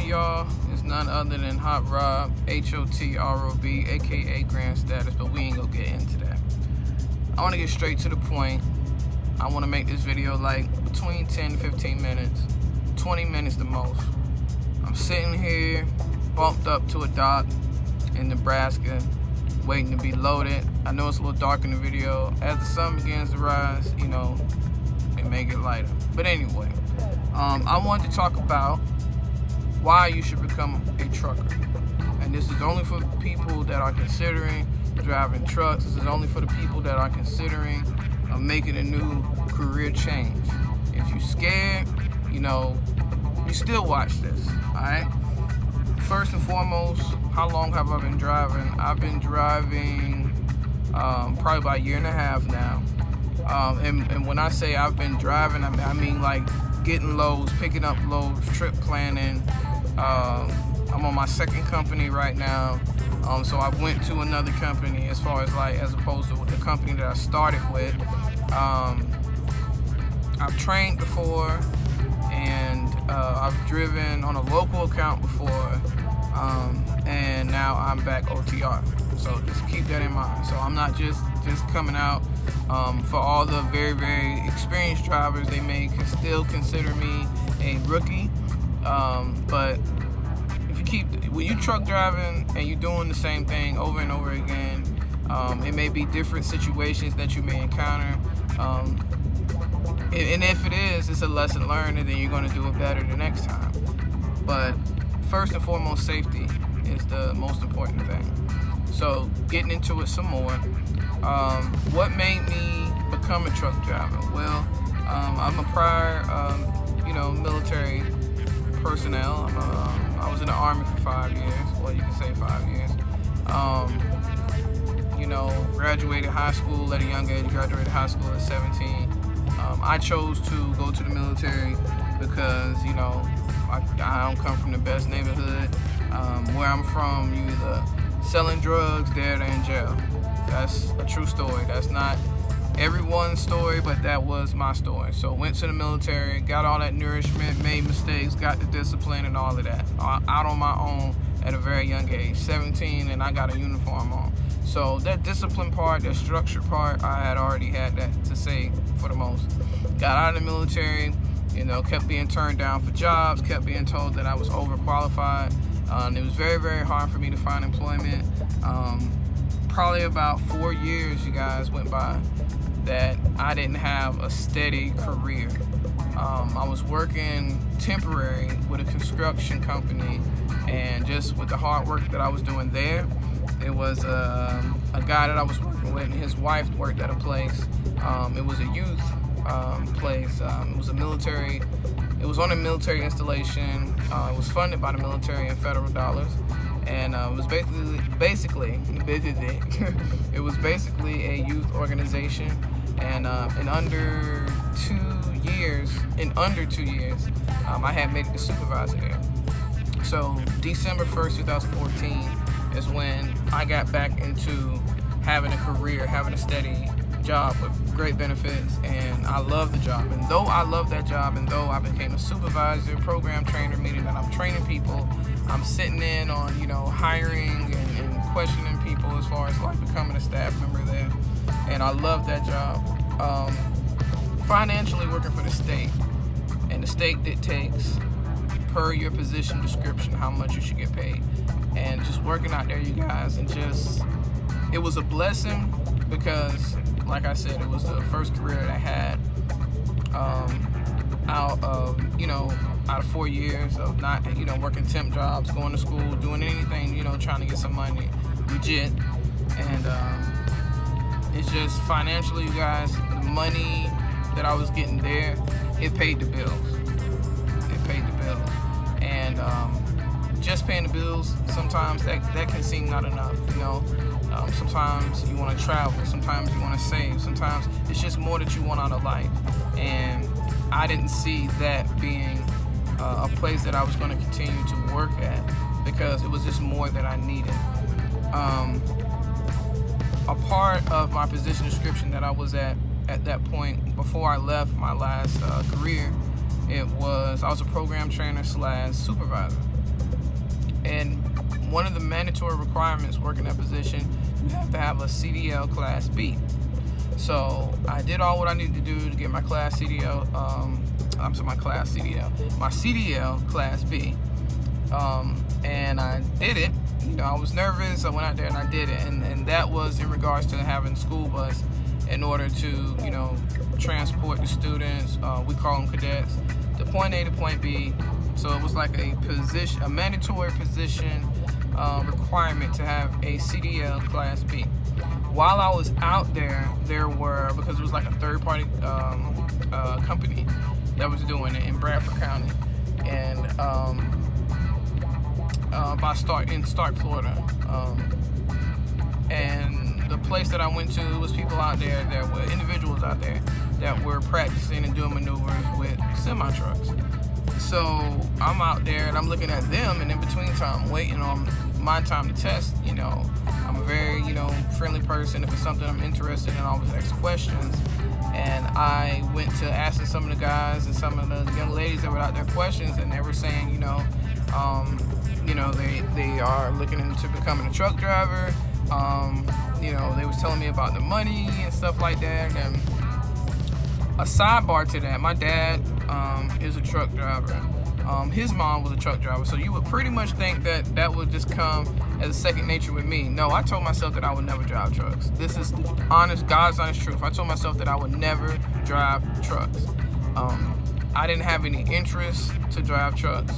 y'all is none other than Hot Rob, H-O-T-R-O-B, aka Grand Status, but we ain't gonna get into that. I wanna get straight to the point. I wanna make this video like between 10 to 15 minutes, 20 minutes the most. I'm sitting here, bumped up to a dock in Nebraska, waiting to be loaded. I know it's a little dark in the video. As the sun begins to rise, you know, it may get lighter. But anyway, I wanted to talk about why you should become a trucker. And this is only for people that are considering driving trucks. This is only for the people that are considering making a new career change. If you're scared, you know, you still watch this, all right? First and foremost, how long have I been driving? I've been driving probably about a year and a half now. And when I say I've been driving, I mean like getting loads, picking up loads, trip planning. I'm on my second company right now. So I went to another company as opposed to the company that I started with. I've trained before, and I've driven on a local account before, and now I'm back OTR. So just keep that in mind. So I'm not just coming out. For all the very, very experienced drivers, they may still consider me a rookie. But when you truck driving and you're doing the same thing over and over again, it may be different situations that you may encounter. And if it is, it's a lesson learned, and then you're going to do it better the next time. But first and foremost, safety is the most important thing. So getting into it some more, what made me become a truck driver? Well, I'm a prior, military personnel. I was in the Army for 5 years. Well, you can say 5 years. Graduated high school at a young age. Graduated high school at 17. I chose to go to the military because, I don't come from the best neighborhood. Where I'm from, you either selling drugs, they're in jail. That's a true story. That's not everyone's story, but that was my story. So went to the military, got all that nourishment, made mistakes, got the discipline and all of that. Out on my own at a very young age, 17, and I got a uniform on. So that discipline part, that structure part, I had already had that to say for the most. Got out of the military, kept being turned down for jobs, kept being told that I was overqualified. It was very, very hard for me to find employment. Probably about 4 years, you guys, went by that I didn't have a steady career. I was working temporary with a construction company, and just with the hard work that I was doing there, it was a guy that I was working with, and his wife worked at a place. It was a youth place. It was a military. It was on a military installation. It was funded by the military and federal dollars, and it was basically it was basically a youth organization. And in under 2 years, I had made it to supervisor there. So December 1st, 2014 is when I got back into having a career, having a steady job with great benefits, and I love the job. And though I love that job, and though I became a supervisor, program trainer, meaning that I'm training people, I'm sitting in on, hiring and questioning people as far as like becoming a staff member there. And I love that job. Financially working for the state, and the state dictates per your position description how much you should get paid. And just working out there, you guys, and it was a blessing because, like I said, it was the first career that I had out of 4 years of not, working temp jobs, going to school, doing anything, trying to get some money, legit. And it's just financially, you guys, the money that I was getting there, it paid the bills. And just paying the bills, sometimes that can seem not enough, Sometimes you want to travel, sometimes you want to save, sometimes it's just more that you want out of life. And I didn't see that being a place that I was going to continue to work at, because it was just more that I needed. A part of my position description that I was at that point before I left my last career, I was a program trainer / supervisor. And one of the mandatory requirements working that position, you have to have a CDL Class B. So I did all what I needed to do to get my Class CDL, my CDL Class B. And I did it. You know, I was nervous. I went out there and I did it. And that was in regards to having a school bus in order to, you know, transport the students. We call them cadets, to point A to point B. So it was like a mandatory position requirement to have a CDL Class B. While I was out there, because it was like a third-party company that was doing it in Bradford County, and in Stark, Florida. And the place that I went to was people out there that were individuals out there that were practicing and doing maneuvers with semi-trucks. So I'm out there and I'm looking at them, and in between time, waiting on my time to test. You know, I'm a very, you know, friendly person. If it's something I'm interested in, I always ask questions. And I went to asking some of the guys and some of the young ladies that were out there questions, and they were saying, you know, they are looking into becoming a truck driver. You know, they was telling me about the money and stuff like that. And a sidebar to that, my dad is a truck driver. His mom was a truck driver, so you would pretty much think that would just come as a second nature with me. No, I told myself that I would never drive trucks. This is God's honest truth. I told myself that I would never drive trucks. I didn't have any interest to drive trucks,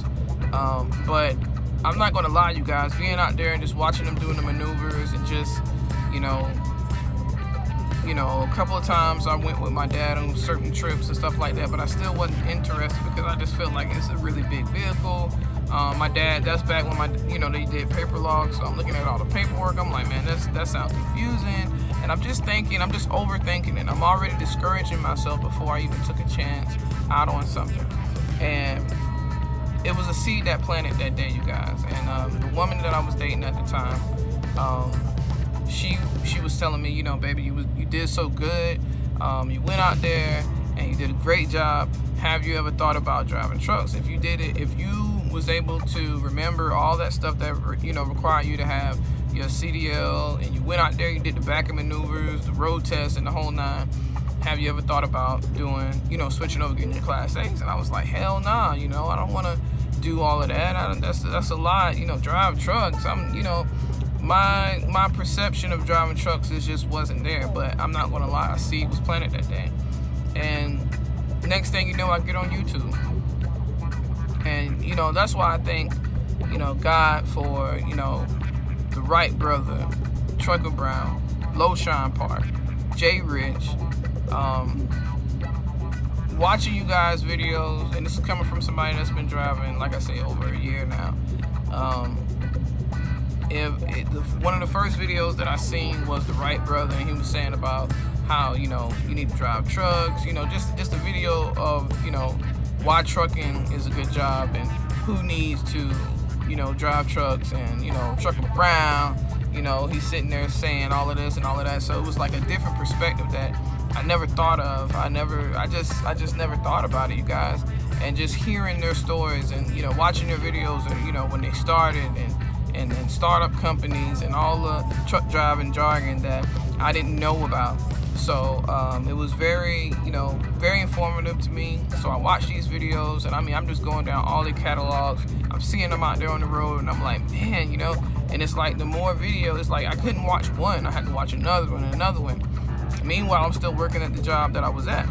but I'm not gonna lie, you guys, being out there and just watching them doing the maneuvers and just, you know, a couple of times I went with my dad on certain trips and stuff like that, but I still wasn't interested because I just felt like it's a really big vehicle. My dad, that's back when they did paper logs, so I'm looking at all the paperwork. I'm like, man, that sounds confusing. And I'm just overthinking it. I'm already discouraging myself before I even took a chance out on something. And it was a seed that planted that day, you guys. And the woman that I was dating at the time, she was telling me, you know, baby, you did so good. You went out there and you did a great job. Have you ever thought about driving trucks? If you did it, if you was able to remember all that stuff that, you know, required you to have your CDL, and you went out there, you did the back-end maneuvers, the road test, and the whole nine, have you ever thought about doing, you know, switching over, getting your Class A's? And I was like, hell nah, you know, I don't want to do all of that. That's a lot, you know, drive trucks. My perception of driving trucks just wasn't there. But I'm not gonna lie, a seed was planted that day. And next thing you know, I get on YouTube. And, you know, that's why I thank, you know, God for, you know, the Wright brother, Trucker Brown, Lowshine Park, Jay Rich, watching you guys' videos, and this is coming from somebody that's been driving, like I say, over a year now. One of the first videos that I seen was the Wright brother, and he was saying about how, you know, you need to drive trucks, you know, just a video of, you know, why trucking is a good job and who needs to, you know, drive trucks. And, you know, Trucker Brown, you know, he's sitting there saying all of this and all of that. So it was like a different perspective that I never thought of. I just never thought about it, you guys. And just hearing their stories and, you know, watching their videos, and, you know, when they started and startup companies and all the truck driving jargon that I didn't know about. So it was very, you know, very informative to me. So I watched these videos, and I mean, I'm just going down all the catalogs. I'm seeing them out there on the road, and I'm like, man, you know. And it's like the more videos, it's like I couldn't watch one. I had to watch another one and another one. Meanwhile, I'm still working at the job that I was at.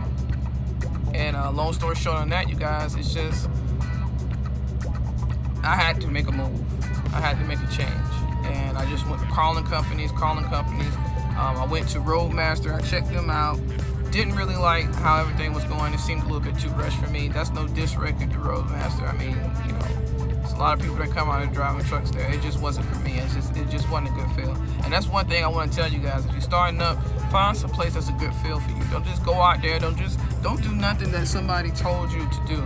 And long story short on that, you guys, it's just I had to make a move. I had to make a change. And I just went to calling companies. I went to Roadmaster. I checked them out. Didn't really like how everything was going. It seemed a little bit too rushed for me. That's no disrespect to Roadmaster. I mean, you know, there's a lot of people that come out and driving trucks there. It just wasn't for me. It just wasn't a good feel. And that's one thing I want to tell you guys. If you're starting up, find some place that's a good feel for you. Don't just go out there. Don't do nothing that somebody told you to do.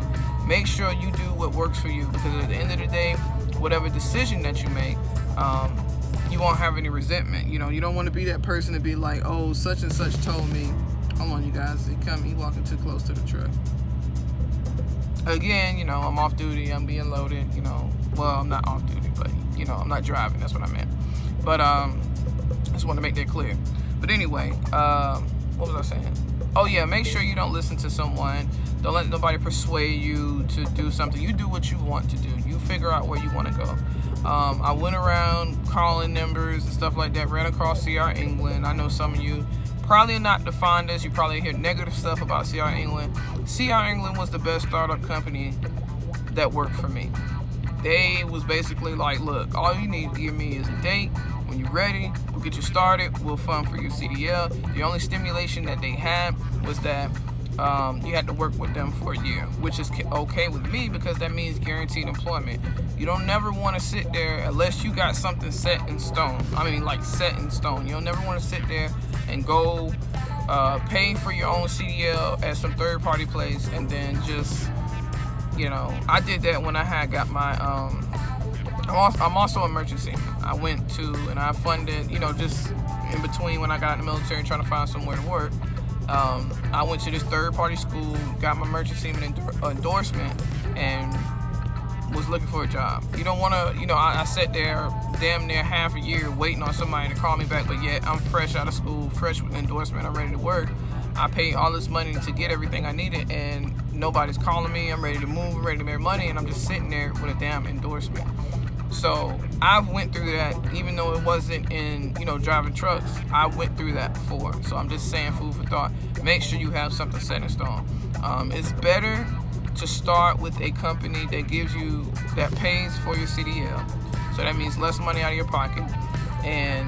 Make sure you do what works for you, because at the end of the day, whatever decision that you make, you won't have any resentment. You know, you don't want to be that person to be like, oh, such and such told me. Hold on, you guys. He walking too close to the truck. Again, you know, I'm off duty. I'm being loaded. You know, well, I'm not off duty, but You know, I'm not driving. That's what I meant. But just want to make that clear. But anyway, what was I saying? Oh yeah, make sure you don't listen to someone. Don't let nobody persuade you to do something. You do what you want to do. You figure out where you want to go. I went around calling numbers and stuff like that. Ran across CR England. I know some of you probably not the fondest. You probably hear negative stuff about CR England. CR England was the best startup company that worked for me. They was basically like, look, all you need to give me is a date. When you're ready, we'll get you started. We'll fund for your CDL. The only stimulation that they had was that you had to work with them for a year, which is okay with me because that means guaranteed employment. You don't never want to sit there unless you got something set in stone. I mean, like set in stone. You don't never want to sit there and go pay for your own CDL at some third-party place and then just, you know, I did that when I had got my, I'm also a merchant seaman. I went to, and I funded, you know, just in between when I got in the military and trying to find somewhere to work, I went to this third-party school, got my merchant seaman endorsement, and was looking for a job. You don't want to, you know, I sat there damn near half a year waiting on somebody to call me back, but yet I'm fresh out of school, fresh with an endorsement, I'm ready to work. I paid all this money to get everything I needed, and nobody's calling me. I'm ready to move, I'm ready to make money, and I'm just sitting there with a damn endorsement. So I've went through that, even though it wasn't in, you know, driving trucks. I went through that before. So I'm just saying, food for thought. Make sure you have something set in stone. It's better to start with a company that gives you, that pays for your CDL. So that means less money out of your pocket. And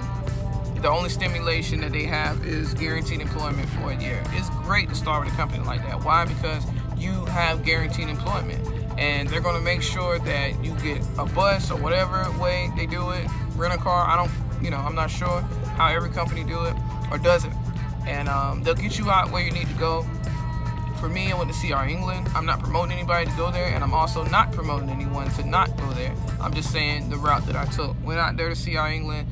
the only stimulation that they have is guaranteed employment for a year. It's great to start with a company like that. Why? Because you have guaranteed employment. And they're going to make sure that you get a bus or whatever way they do it, rent a car. I don't, you know, I'm not sure how every company do it or does it. And they'll get you out where you need to go. For me, I went to CR England. I'm not promoting anybody to go there, and I'm also not promoting anyone to not go there. I'm just saying the route that I took. Went out there to CR England,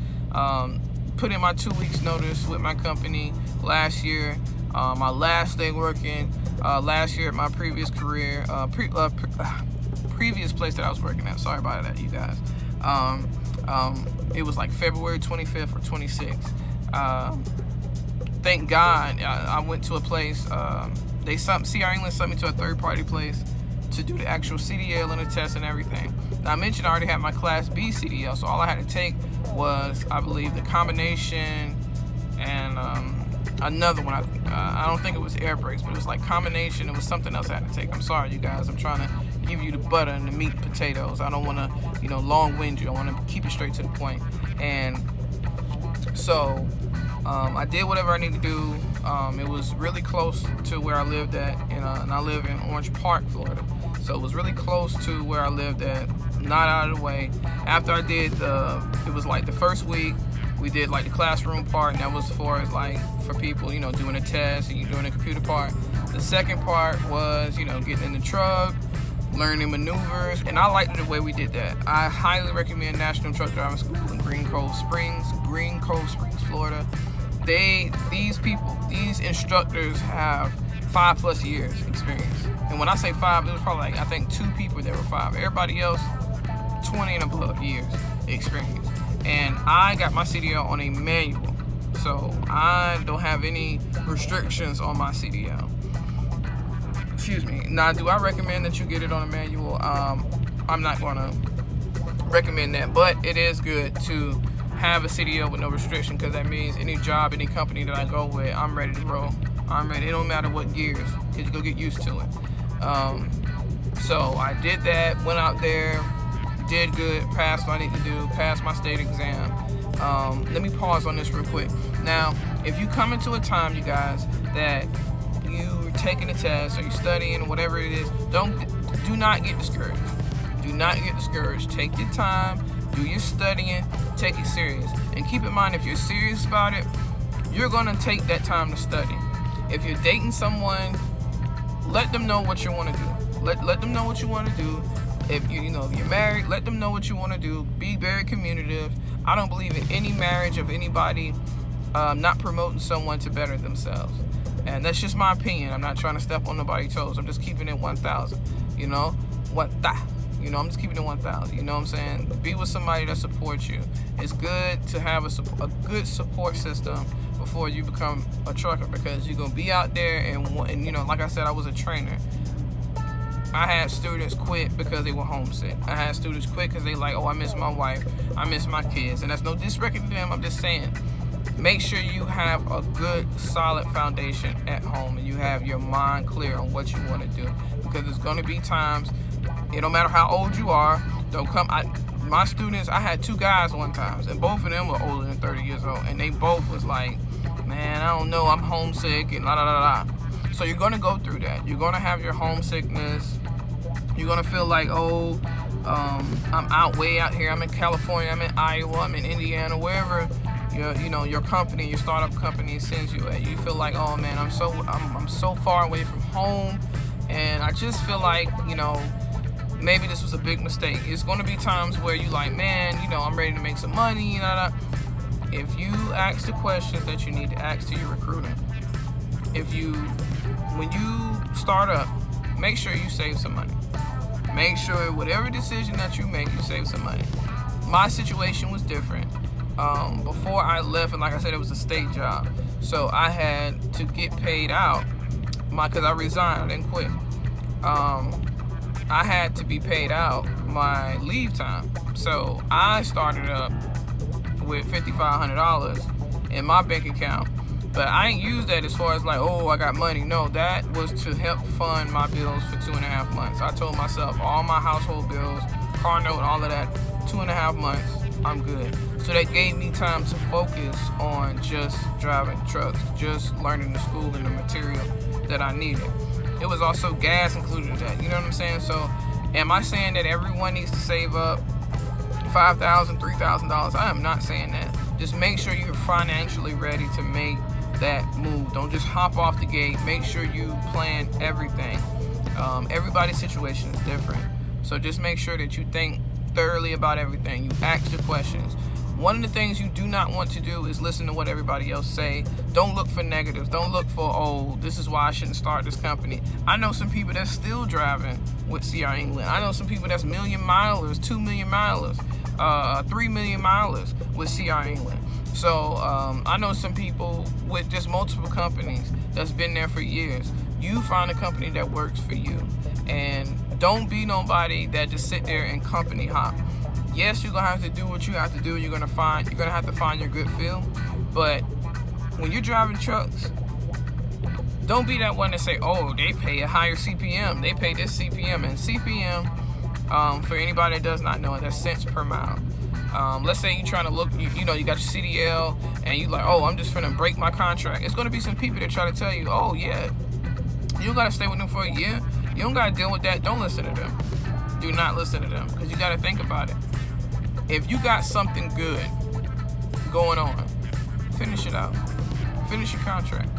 put in my 2 weeks notice with my company last year. My last day working last year at my previous career, previous place that I was working at. Sorry about that, you guys. It was like February 25th or 26th. Thank God I went to a place. CR England sent me to a third-party place to do the actual CDL and the test and everything. Now, I mentioned I already had my Class B CDL, so all I had to take was, I believe, the combination and another one. I don't think it was air brakes, but it was like combination. It was something else I had to take. I'm sorry, you guys. I'm trying to give you the butter and the meat and potatoes. I don't want to, you know, long-wind you. I want to keep it straight to the point. And so I did whatever I needed to do. It was really close to where I lived at, and I live in Orange Park, Florida. So it was really close to where I lived at, not out of the way. After I did it was like the first week, we did like the classroom part, and that was for people, you know, doing a test and you doing a computer part. The second part was, you know, getting in the truck, learning maneuvers, and I liked the way we did that. I highly recommend National Truck Driving School in Green Cove Springs, Florida. These instructors have 5+ years experience. And when I say 5, it was probably like, I think 2 people that were 5. Everybody else, 20 and above years experience. And I got my CDL on a manual, so I don't have any restrictions on my CDL. Excuse me. Now, do I recommend that you get it on a manual? I'm not going to recommend that, but it is good to have a CDL with no restriction, because that means any job, any company that I go with, I'm ready to roll. I'm ready. It don't matter what gears, because you're going to get used to it. So I did that, went out there, did good, passed what I need to do, passed my state exam. Let me pause on this real quick. Now, if you come into a time, you guys, that you're taking a test or you're studying or whatever it is, do not get discouraged. Do not get discouraged. Take your time, do your studying, take it serious. And keep in mind, if you're serious about it, you're gonna take that time to study. If you're dating someone, let them know what you want to do. Let them know what you want to do. If you're married, let them know what you want to do. Be very communicative. I don't believe in any marriage of anybody not promoting someone to better themselves. And that's just my opinion. I'm not trying to step on nobody's toes. I'm just keeping it 1,000. You know, I'm just keeping it 1,000. You know what I'm saying? Be with somebody that supports you. It's good to have a good support system before you become a trucker, because you're gonna be out there and you know, like I said, I was a trainer. I had students quit because they were homesick. I had students quit because they like, oh, I miss my wife, I miss my kids. And that's no disrespect to them. I'm just saying, make sure you have a good, solid foundation at home and you have your mind clear on what you want to do. Because there's going to be times, it don't matter how old you are, don't come. My students, I had 2 guys one time, and both of them were older than 30 years old. And they both was like, man, I don't know, I'm homesick and la la la la. So you're going to go through that. You're going to have your homesickness. You're going to feel like, oh, I'm way out here. I'm in California. I'm in Iowa. I'm in Indiana. Wherever your company, your startup company sends you at. You feel like, oh, man, I'm so far away from home. And I just feel like, you know, maybe this was a big mistake. It's going to be times where you like, man, you know, I'm ready to make some money. If you ask the questions that you need to ask to your recruiter, when you start up, make sure you save some money. Make sure whatever decision that you make, you save some money. My situation was different. Before I left, and like I said, it was a state job. So I had to get paid out because I resigned, I didn't quit. I had to be paid out my leave time. So I started up with $5,500 in my bank account. But I ain't used that as far as like, oh, I got money. No, that was to help fund my bills for 2.5 months. I told myself all my household bills, car note, all of that, 2.5 months, I'm good. So that gave me time to focus on just driving trucks, just learning the school and the material that I needed. It was also gas included in that, you know what I'm saying? So am I saying that everyone needs to save up $5,000, $3,000? I am not saying that. Just make sure you're financially ready to make that move. Don't just hop off the gate. Make sure you plan everything. Everybody's situation is different. So just make sure that you think thoroughly about everything. You ask the questions. One of the things you do not want to do is listen to what everybody else say. Don't look for negatives. Don't look for, oh, this is why I shouldn't start this company. I know some people that's still driving with CR England. I know some people that's million milers, 2 million milers, 3 million milers with CR England. So I know some people with just multiple companies that's been there for years. You find a company that works for you, and don't be nobody that just sit there and company hop. Yes, you're gonna have to do what you have to do. You're gonna have to find your good feel. But when you're driving trucks, don't be that one to say, oh, they pay a higher CPM. They pay this CPM. And CPM, for anybody that does not know, that's cents per mile. Let's say you're trying to look, you got your CDL, and you're like, oh, I'm just gonna break my contract. It's gonna be some people that try to tell you, oh yeah, you gotta stay with them for a year. You don't gotta deal with that. Don't listen to them. Do not listen to them, because you gotta think about it. If you got something good going on, finish it out. Finish your contract.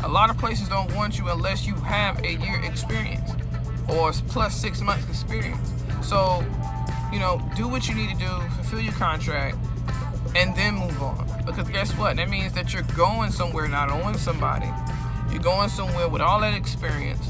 A lot of places don't want you unless you have a year experience or plus 6 months experience. So, do what you need to do, fulfill your contract, and then move on. Because guess what? That means that you're going somewhere, not owing somebody. You're going somewhere with all that experience,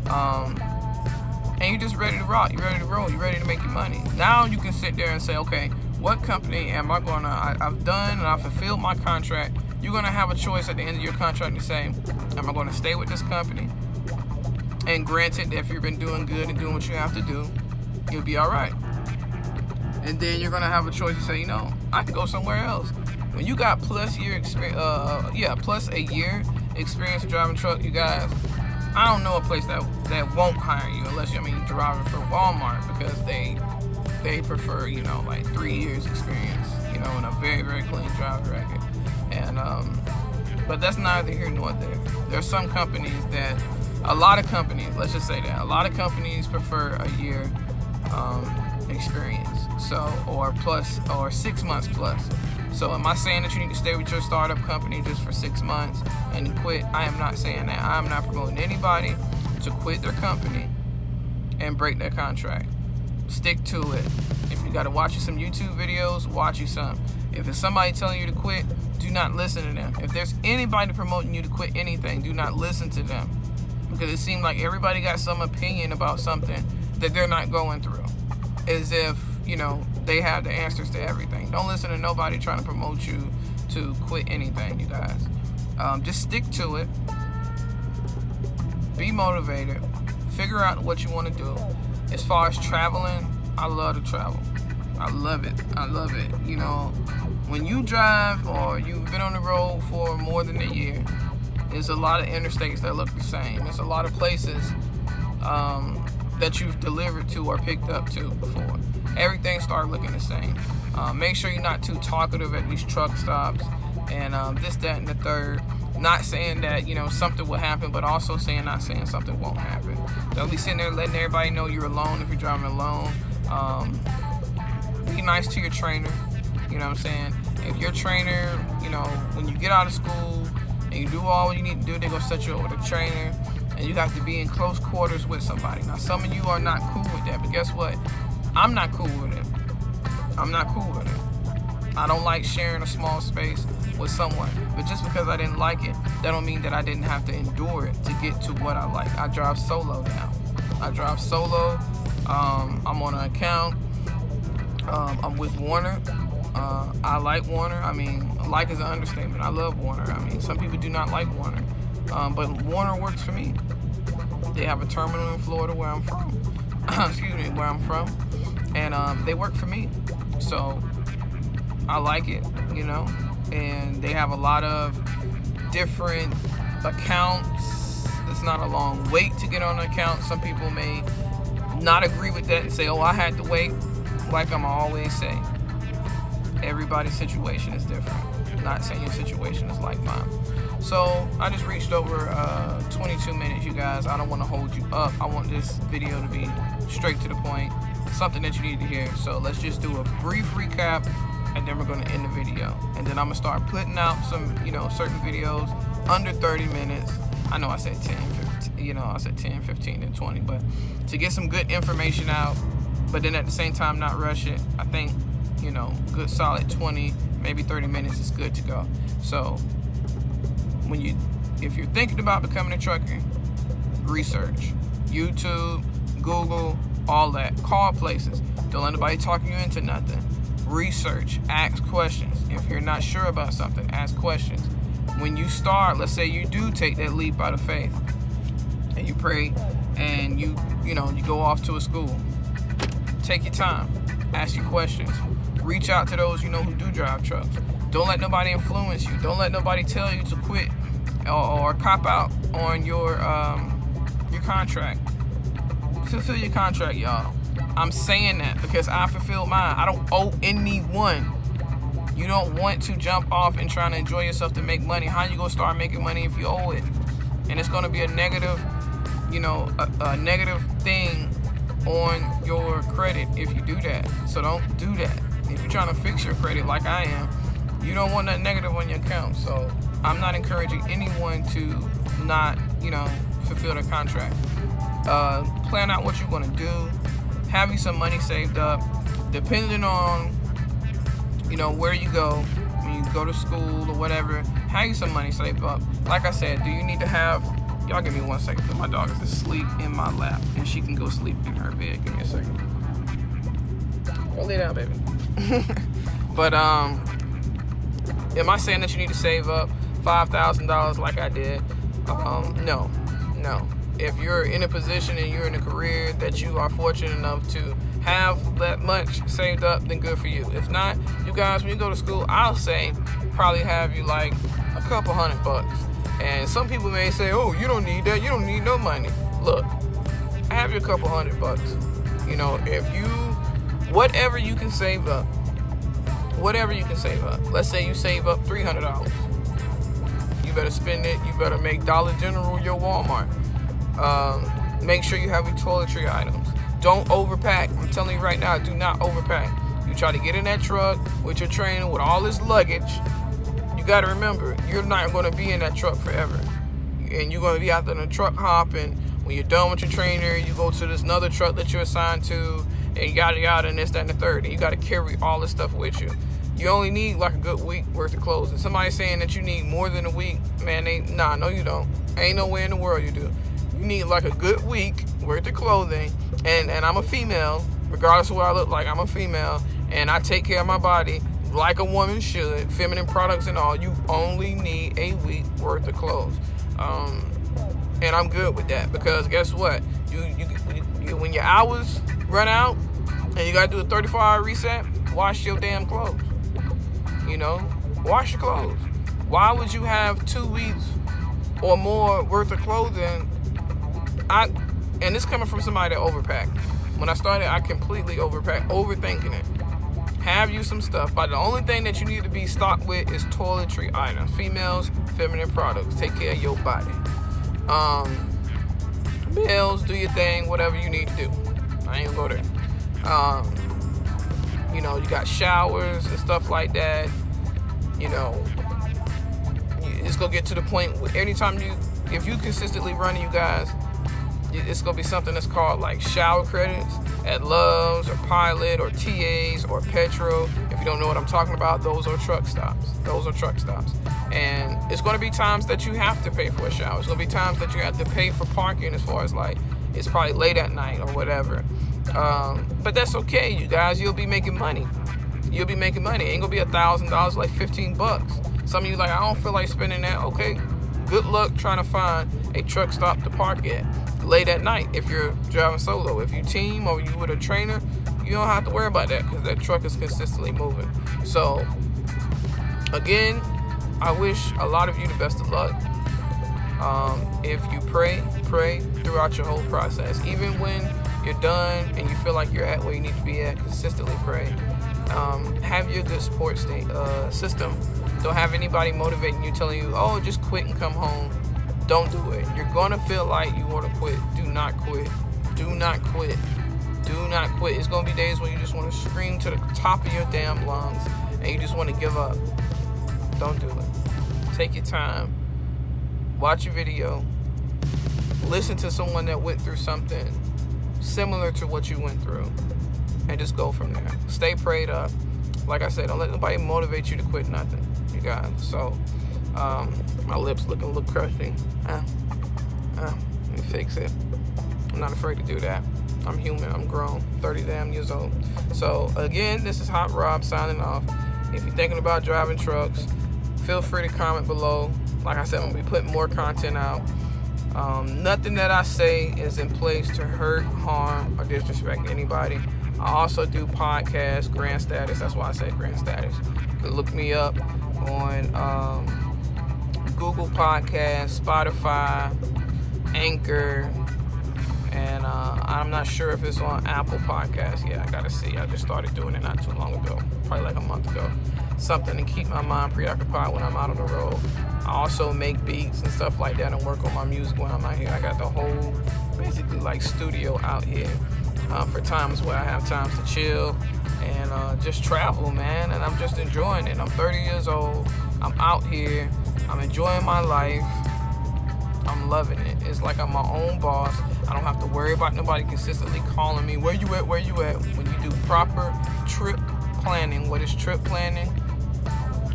and you're just ready to rock. You're ready to roll. You're ready to make your money. Now you can sit there and say, okay, what company am I going to, I've done and I've fulfilled my contract. You're going to have a choice at the end of your contract to say, am I going to stay with this company? And granted, if you've been doing good and doing what you have to do, you'll be all right. And then you're going to have a choice to say, I can go somewhere else. When you got plus a year experience driving truck, you guys, I don't know a place that won't hire you unless you're driving for Walmart, because they prefer, like 3 years experience, and a very, very clean driving record. And, but that's neither here nor there. There's some companies a lot of companies prefer a year experience. So, or 6 months plus. So am I saying that you need to stay with your startup company just for 6 months and quit? I am not saying that. I am not promoting anybody to quit their company and break their contract. Stick to it. If you got to watch you some YouTube videos, watch you some. If it's somebody telling you to quit, do not listen to them. If there's anybody promoting you to quit anything, do not listen to them. Because it seems like everybody got some opinion about something that they're not going through. as if, you know, they have the answers to everything. Don't listen to nobody trying to promote you to quit anything, you guys. Just stick to it. Be motivated. Figure out what you want to do. As far as traveling, I love to travel. I love it. I love it. You know, when you drive or you've been on the road for more than a year, there's a lot of interstates that look the same. There's a lot of places that you've delivered to or picked up to before. Everything started looking the same. Make sure you're not too talkative at these truck stops and this, that, and the third. Not saying that, you know, something will happen, but also not saying something won't happen. Don't be sitting there letting everybody know you're alone if you're driving alone. Be nice to your trainer. You know what I'm saying? If your trainer, you know, when you get out of school and you do all you need to do, they're going to set you up with a trainer. And you have to be in close quarters with somebody. Now, some of you are not cool with that, but guess what? I'm not cool with it. I'm not cool with it. I don't like sharing a small space with someone. But just because I didn't like it, that don't mean that I didn't have to endure it to get to what I like. I drive solo now. I drive solo. I'm on an account. I'm with Warner. I like Warner. I mean, like is an understatement. I love Warner. I mean, some people do not like Warner. But Warner works for me. They have a terminal in Florida where I'm from. Excuse me, where I'm from. And they work for me. So I like it, you know. And they have a lot of different accounts. It's not a long wait to get on an account. Some people may not agree with that and say, oh, I had to wait. Like I'm always say, everybody's situation is different. Not saying your situation is like mine. So I just reached over 22 minutes, you guys. I don't want to hold you up. I want this video to be straight to the point, something that you need to hear. So let's just do a brief recap, and then we're going to end the video. And then I'm going to start putting out some, you know, certain videos under 30 minutes. I know I said 10, 15, you know, I said 10, 15, and 20, but to get some good information out, but then at the same time not rush it. I think, you know, good solid 20, maybe 30 minutes is good to go. So if you're thinking about becoming a trucker, research. YouTube, Google, all that. Call places. Don't let nobody talk you into nothing. Research. Ask questions. If you're not sure about something, ask questions. When you start, let's say you do take that leap out of faith and you pray and you go off to a school. Take your time. Ask your questions. Reach out to those you know who do drive trucks. Don't let nobody influence you. Don't let nobody tell you to quit or cop out on your contract. Fulfill your contract, y'all. I'm saying that because I fulfilled mine. I don't owe anyone. You don't want to jump off and try to enjoy yourself to make money. How you gonna start making money if you owe it? And it's gonna be a negative, you know, a negative thing on your credit if you do that. So don't do that. If you're trying to fix your credit like I am, you don't want that negative on your account. So I'm not encouraging anyone to not, you know, fulfill their contract. Plan out what you're gonna do. Have you some money saved up. Depending on, you know, where you go, when you go to school or whatever, have you some money saved up. Like I said, do you need to have, y'all give me 1 second because my dog is asleep in my lap and she can go sleep in her bed. Give me a second. Go lay down, baby. But am I saying that you need to save up $5,000 like I did? No. If you're in a position and you're in a career that you are fortunate enough to have that much saved up, then good for you. If not, you guys, when you go to school, I'll say probably have you like a couple $100. And some people may say, oh, you don't need that. You don't need no money. Look, I have you a couple $100. You know, if you, whatever you can save up, let's say you save up $300. You better spend it. You better make Dollar General your Walmart. Make sure you have your toiletry items. Don't overpack. I'm telling you right now, do not overpack. You try to get in that truck with your trainer with all this luggage. You got to remember, you're not going to be in that truck forever. And you're going to be out there in the truck hopping. When you're done with your trainer, you go to this another truck that you're assigned to, and yada yada, and this, that, and the third. And you got to carry all this stuff with you. You only need like a good week worth of clothes. And somebody saying that you need more than a week, man, no, you don't. Ain't nowhere in the world you do. You need like a good week worth of clothing. And I'm a female, regardless of what I look like. I'm a female, and I take care of my body like a woman should, feminine products and all. You only need a week worth of clothes. And I'm good with that, because guess what? You when your hours run out and you gotta do a 34-hour reset, wash your damn clothes. Wash your clothes. Why would you have 2 weeks or more worth of clothing? And this coming from somebody that overpacked. When I started, I completely overpacked, overthinking it. Have you some stuff, but the only thing that you need to be stocked with is toiletry items. Females, feminine products. Take care of your body. Males, do your thing, whatever you need to do. I ain't gonna go there. You got showers and stuff like that. It's gonna get to the point where if you consistently run, you guys, it's gonna be something that's called like shower credits at Love's or Pilot or TA's or Petro. If you don't know what I'm talking about, those are truck stops. And it's gonna be times that you have to pay for a shower. It's gonna be times that you have to pay for parking, as far as like it's probably late at night or whatever. But that's okay, you guys. You'll be making money. It ain't gonna be $1,000, like $15. Some of you like, I don't feel like spending that. Okay, good luck trying to find a truck stop to park at late at night if you're driving solo. If you team or you with a trainer, you don't have to worry about that, because that truck is consistently moving. So again, I wish a lot of you the best of luck. If you pray throughout your whole process. Even when you're done and you feel like you're at where you need to be at, consistently pray. Have your good support system. Don't have anybody motivating you, telling you, oh, just quit and come home. Don't do it. You're going to feel like you want to quit. Do not quit. Do not quit. Do not quit. It's going to be days when you just want to scream to the top of your damn lungs and you just want to give up. Don't do it. Take your time. Watch a video. Listen to someone that went through something similar to what you went through, and just go from there. Stay prayed up. Like I said, don't let nobody motivate you to quit nothing, you guys. So, my lips looking a little crusty. Let me fix it. I'm not afraid to do that. I'm human. I'm grown. 30 damn years old. So, again, this is Hot Rob signing off. If you're thinking about driving trucks, feel free to comment below. Like I said, I'm going to be putting more content out. Nothing that I say is in place to hurt, harm, or disrespect anybody. I also do podcasts, Grand Status. That's why I say Grand Status. You can look me up on Google Podcasts, Spotify, Anchor, and I'm not sure if it's on Apple Podcasts. Yeah, I gotta see. I just started doing it not too long ago, probably like a month ago. Something to keep my mind preoccupied when I'm out on the road. I also make beats and stuff like that and work on my music when I'm out here. I got the whole, basically like studio out here for times where I have times to chill and just travel, man. And I'm just enjoying it. I'm 30 years old. I'm out here. I'm enjoying my life. I'm loving it. It's like I'm my own boss. I don't have to worry about nobody consistently calling me, where you at? When you do proper trip planning, what is trip planning?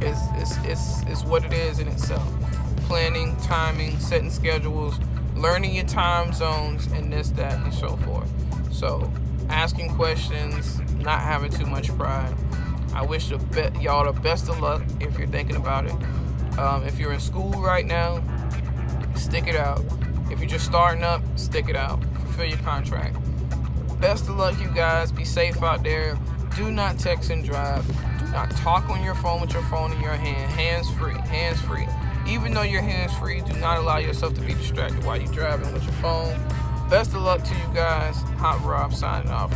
It's what it is in itself. Planning, timing, setting schedules, learning your time zones, and this, that, and so forth. So, asking questions, not having too much pride. I wish y'all the best of luck if you're thinking about it. If you're in school right now, stick it out. If you're just starting up, stick it out. Fulfill your contract. Best of luck, you guys. Be safe out there. Do not text and drive. Do not talk on your phone with your phone in your hand. Hands-free. Hands-free. Even though you're hands-free, do not allow yourself to be distracted while you're driving with your phone. Best of luck to you guys. Hot Rob signing off.